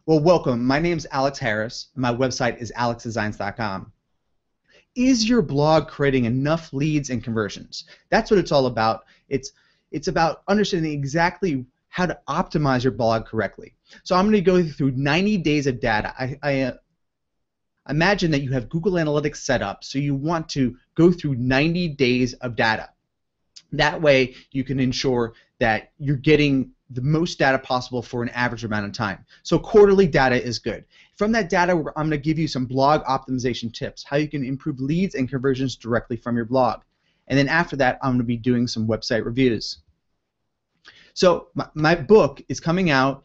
Well, welcome. My name's Alex Harris. My website is alexdesigns.com. Is your blog creating enough leads and conversions? That's what it's all about. It's about understanding exactly how to optimize your blog correctly. So I'm going to go through 90 days of data. I imagine that you have Google Analytics set up, so you want to go through 90 days of data. That way you can ensure that you're getting the most data possible for an average amount of time. So quarterly data is good. From that data, I'm going to give you some blog optimization tips, how you can improve leads and conversions directly from your blog. And then after that, I'm going to be doing some website reviews. So my book is coming out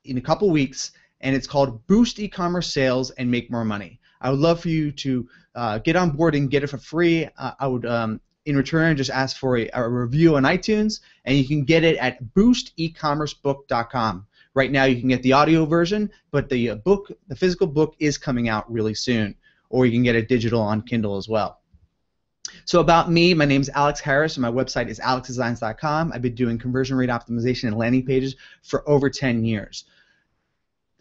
in a couple weeks, and it's called Boost E-commerce Sales and Make More Money. I would love for you to get on board and get it for free. I would in return, just ask for a review on iTunes, and you can get it at boostecommercebook.com. Right now, you can get the audio version, but the physical book, is coming out really soon, or you can get it digital on Kindle as well. So about me, my name is Alex Harris, and my website is alexdesigns.com. I've been doing conversion rate optimization and landing pages for over 10 years.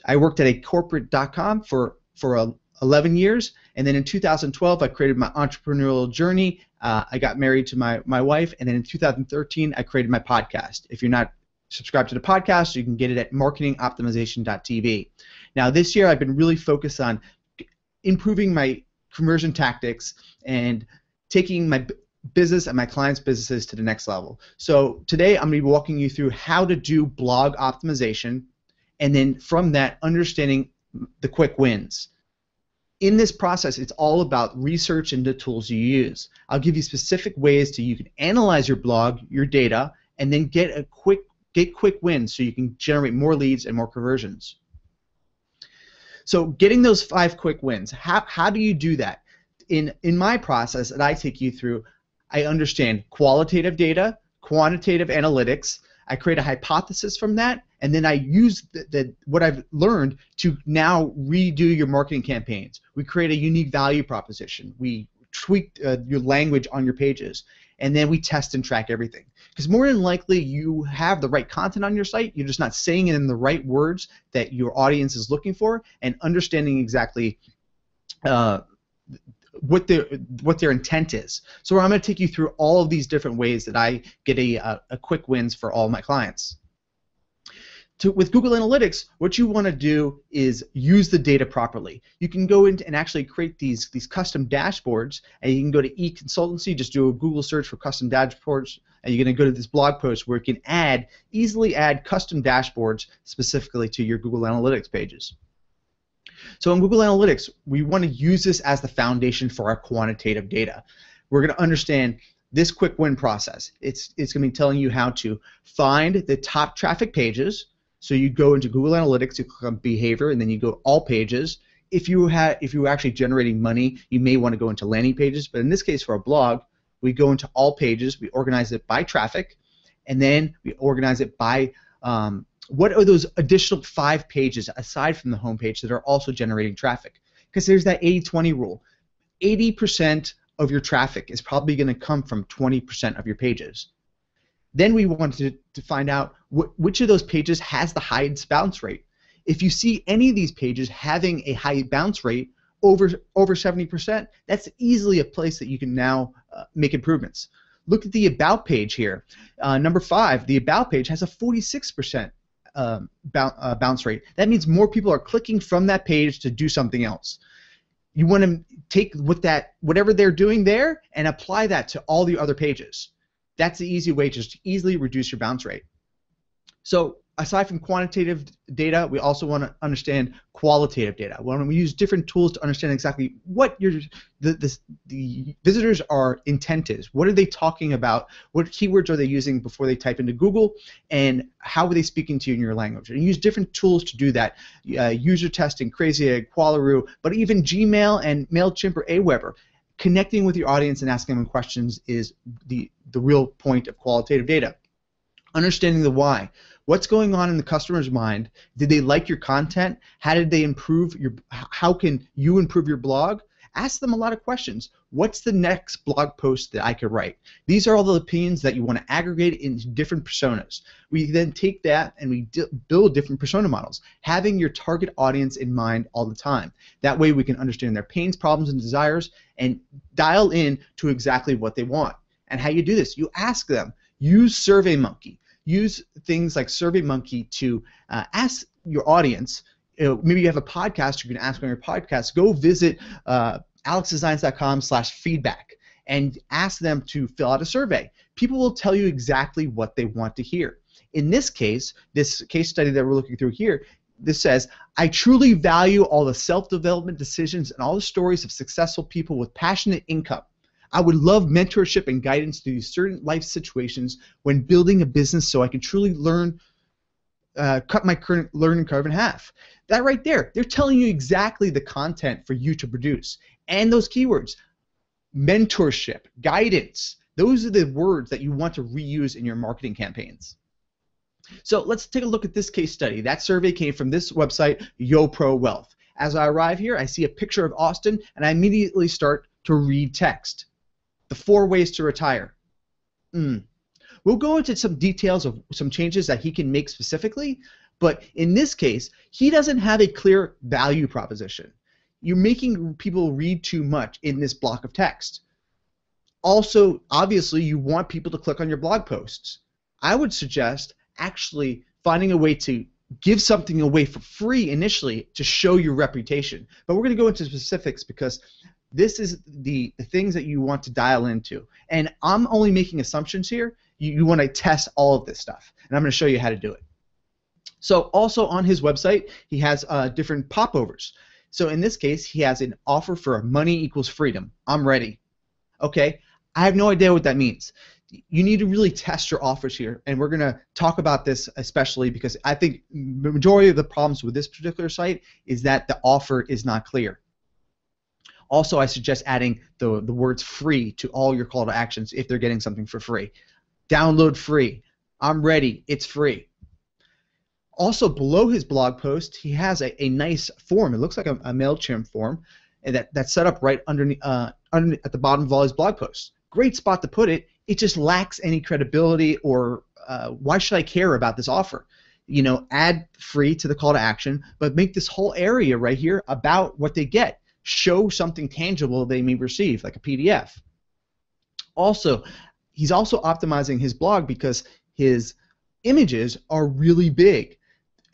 I worked at a corporate.com for 11 years, and then in 2012 I created my entrepreneurial journey. I got married to my wife, and then in 2013 I created my podcast. If you're not subscribed to the podcast, you can get it at marketingoptimization.tv. Now this year I've been really focused on improving my conversion tactics and taking my business and my clients' businesses to the next level. So today I'm going to be walking you through how to do blog optimization, and then from that understanding the quick wins. In this process, it's all about research and the tools you use. I'll give you specific ways you can analyze your blog, your data, and then get quick wins so you can generate more leads and more conversions. So getting those 5 quick wins, how do you do that? In my process that I take you through, I understand qualitative data, quantitative analytics. I create a hypothesis from that, and then I use what I've learned to now redo your marketing campaigns. We create a unique value proposition. We tweak your language on your pages, and then we test and track everything. Because more than likely, you have the right content on your site. You're just not saying it in the right words that your audience is looking for, and understanding exactly what their intent is. So I'm going to take you through all of these different ways that I get a quick wins for all my clients. With Google Analytics, what you want to do is use the data properly. You can go in and actually create these custom dashboards, and you can go to eConsultancy, just do a Google search for custom dashboards, and you're going to go to this blog post where you can easily add custom dashboards specifically to your Google Analytics pages. So in Google Analytics, we want to use this as the foundation for our quantitative data. We're going to understand this quick win process. It's going to be telling you how to find the top traffic pages. So you go into Google Analytics, you click on behavior, and then you go to all pages. If you're actually generating money, you may want to go into landing pages. But in this case, for a blog, we go into all pages. We organize it by traffic, and then we organize it by what are those additional 5 pages aside from the home page that are also generating traffic? Because there's that 80-20 rule. 80% of your traffic is probably going to come from 20% of your pages. Then we wanted to find out which of those pages has the highest bounce rate. If you see any of these pages having a high bounce rate over 70%, that's easily a place that you can now make improvements. Look at the About page here. Number 5, the About page has a 46% bounce rate. That means more people are clicking from that page to do something else. You want to take whatever they're doing there and apply that to all the other pages. That's the easy way to just easily reduce your bounce rate. So aside from quantitative data, we also want to understand qualitative data. We use different tools to understand exactly what the visitors' intent is. What are they talking about? What keywords are they using before they type into Google? And how are they speaking to you in your language? And use different tools to do that. User testing, Crazy Egg, Qualaroo, but even Gmail and MailChimp or Aweber. Connecting with your audience and asking them questions is the real point of qualitative data. Understanding the why. What's going on in the customer's mind? Did they like your content? How did they improve how can you improve your blog? Ask them a lot of questions. What's the next blog post that I could write? These are all the opinions that you want to aggregate into different personas. We then take that and we build different persona models, having your target audience in mind all the time. That way we can understand their pains, problems, and desires and dial in to exactly what they want. And how you do this, you ask them. Use SurveyMonkey. Use things like SurveyMonkey to ask your audience. Maybe you have a podcast, you can ask on your podcast. Go visit alexdesigns.com/feedback and ask them to fill out a survey. People will tell you exactly what they want to hear. In this case study that we're looking through here, this says, I truly value all the self-development decisions and all the stories of successful people with passionate income. I would love mentorship and guidance through certain life situations when building a business so I can truly cut my current learning curve in half. That right there, they're telling you exactly the content for you to produce. And those keywords, mentorship, guidance, those are the words that you want to reuse in your marketing campaigns. So let's take a look at this case study. That survey came from this website, YoPro Wealth. As I arrive here, I see a picture of Austin, and I immediately start to read text. The 4 ways to retire. We'll go into some details of some changes that he can make specifically, but in this case, he doesn't have a clear value proposition. You're making people read too much in this block of text. Also, obviously, you want people to click on your blog posts. I would suggest actually finding a way to give something away for free initially to show your reputation. But we're going to go into specifics because this is the things that you want to dial into. And I'm only making assumptions here. You want to test all of this stuff. And I'm going to show you how to do it. So also on his website, he has different popovers. So in this case, he has an offer for money equals freedom. I'm ready. Okay, I have no idea what that means. You need to really test your offers here, and we're going to talk about this especially because I think the majority of the problems with this particular site is that the offer is not clear. Also, I suggest adding the words free to all your call to actions if they're getting something for free. Download free. I'm ready. It's free. Also, below his blog post, he has a nice form. It looks like a MailChimp form that's set up right underneath, at the bottom of all his blog posts. Great spot to put it. It just lacks any credibility or why should I care about this offer? You know, add free to the call to action, but make this whole area right here about what they get. Show something tangible they may receive, like a PDF. Also, he's also optimizing his blog because his images are really big.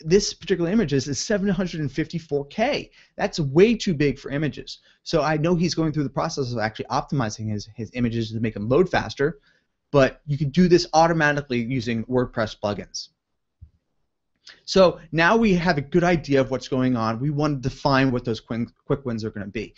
This particular images is 754K. That's way too big for images. So I know he's going through the process of actually optimizing his images to make them load faster, but you can do this automatically using WordPress plugins. So now we have a good idea of what's going on. We want to define what those quick wins are going to be.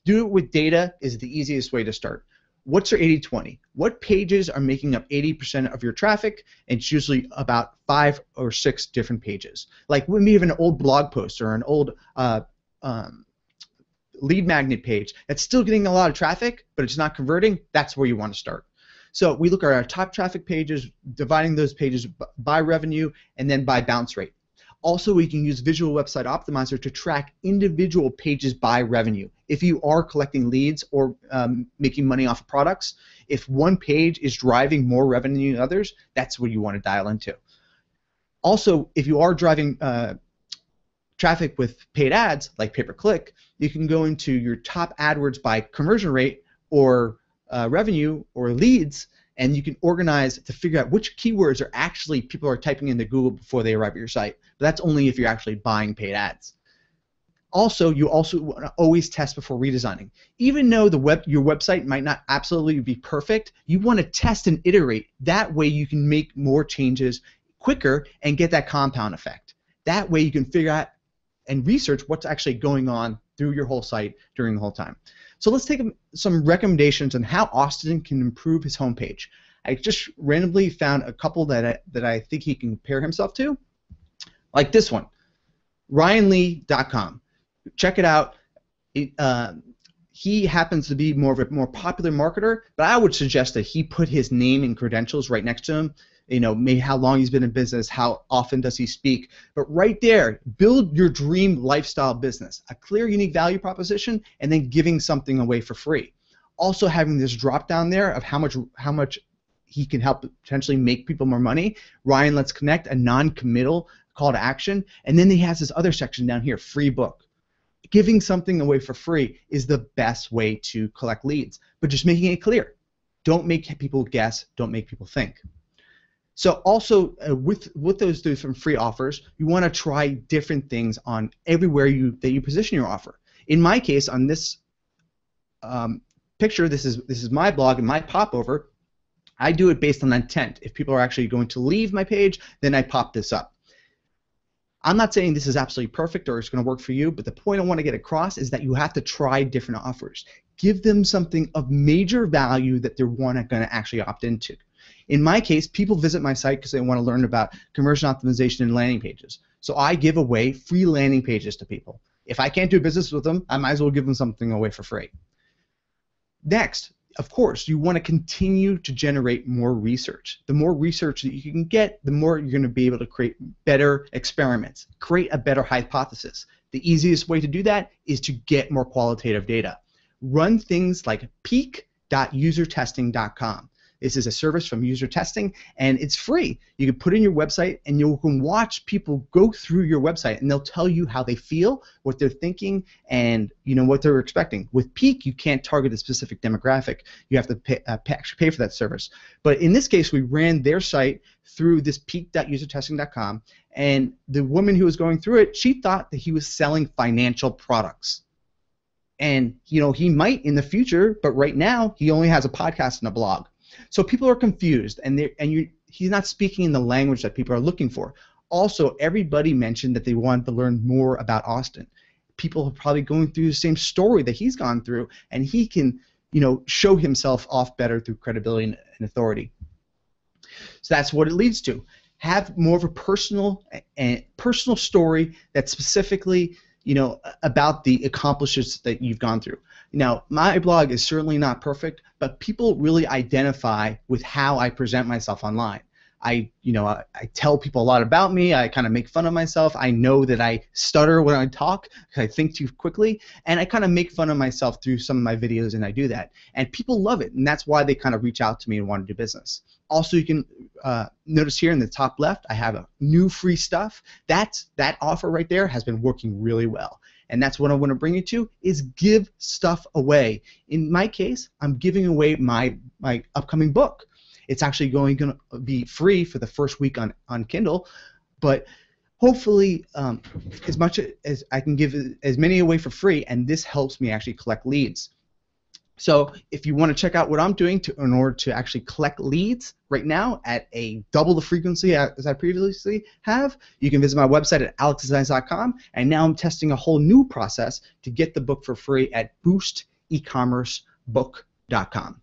Do it with data is the easiest way to start. What's your 80-20? What pages are making up 80% of your traffic? And it's usually about 5 or 6 different pages. Like when we have an old blog post or an old lead magnet page that's still getting a lot of traffic, but it's not converting, that's where you want to start. So we look at our top traffic pages, dividing those pages by revenue and then by bounce rate. Also, we can use Visual Website Optimizer to track individual pages by revenue. If you are collecting leads or making money off of products, if one page is driving more revenue than others, that's what you want to dial into. Also, if you are driving traffic with paid ads, like pay-per-click, you can go into your top AdWords by conversion rate or revenue or leads, and you can organize to figure out which keywords are actually people are typing into Google before they arrive at your site. But that's only if you're actually buying paid ads. Also, you also want to always test before redesigning. Even though your website might not absolutely be perfect, you want to test and iterate. That way you can make more changes quicker and get that compound effect. That way you can figure out and research what's actually going on through your whole site during the whole time. So let's take some recommendations on how Austin can improve his homepage. I just randomly found a couple that I think he can compare himself to, like this one, RyanLee.com. Check it out. He happens to be more of a more popular marketer, but I would suggest that he put his name and credentials right next to him maybe how long he's been in business, how often does he speak. But right there, build your dream lifestyle business, a clear, unique value proposition, and then giving something away for free. Also having this drop down there of how much he can help potentially make people more money. Ryan, let's connect, a non-committal call to action. And then he has this other section down here, free book. Giving something away for free is the best way to collect leads, but just making it clear. Don't make people guess, don't make people think. So also with those different free offers, you want to try different things on everywhere that you position your offer. In my case, on this picture, this is my blog and my popover. I do it based on intent. If people are actually going to leave my page, then I pop this up. I'm not saying this is absolutely perfect or it's going to work for you, but the point I want to get across is that you have to try different offers. Give them something of major value that they're going to actually opt into. In my case, people visit my site because they want to learn about conversion optimization and landing pages. So I give away free landing pages to people. If I can't do business with them, I might as well give them something away for free. Next, of course, you want to continue to generate more research. The more research that you can get, the more you're going to be able to create better experiments, create a better hypothesis. The easiest way to do that is to get more qualitative data. Run things like peak.usertesting.com. This is a service from User Testing, and it's free. You can put in your website, and you can watch people go through your website, and they'll tell you how they feel, what they're thinking, and what they're expecting. With Peak, you can't target a specific demographic. You have to actually pay for that service. But in this case, we ran their site through this peak.usertesting.com, and the woman who was going through it, she thought that he was selling financial products. And he might in the future, but right now he only has a podcast and a blog. So people are confused, and he's not speaking in the language that people are looking for. Also, everybody mentioned that they wanted to learn more about Austin. People are probably going through the same story that he's gone through, and he can, show himself off better through credibility and authority. So that's what it leads to. Have more of a personal story that's specifically, about the accomplishments that you've gone through. Now, my blog is certainly not perfect, but people really identify with how I present myself online. I tell people a lot about me. I kind of make fun of myself. I know that I stutter when I talk because I think too quickly, and I kind of make fun of myself through some of my videos, and I do that. And people love it, and that's why they kind of reach out to me and want to do business. Also, you can notice here in the top left, I have a new free stuff. That offer right there has been working really well. And that's what I want to bring you to, is give stuff away. In my case, I'm giving away my upcoming book. It's actually going to be free for the first week on Kindle, but hopefully as much as I can give as many away for free, and this helps me actually collect leads. So if you want to check out what I'm doing in order to actually collect leads right now at a double the frequency as I previously have, you can visit my website at alexdesigns.com, and now I'm testing a whole new process to get the book for free at boostecommercebook.com.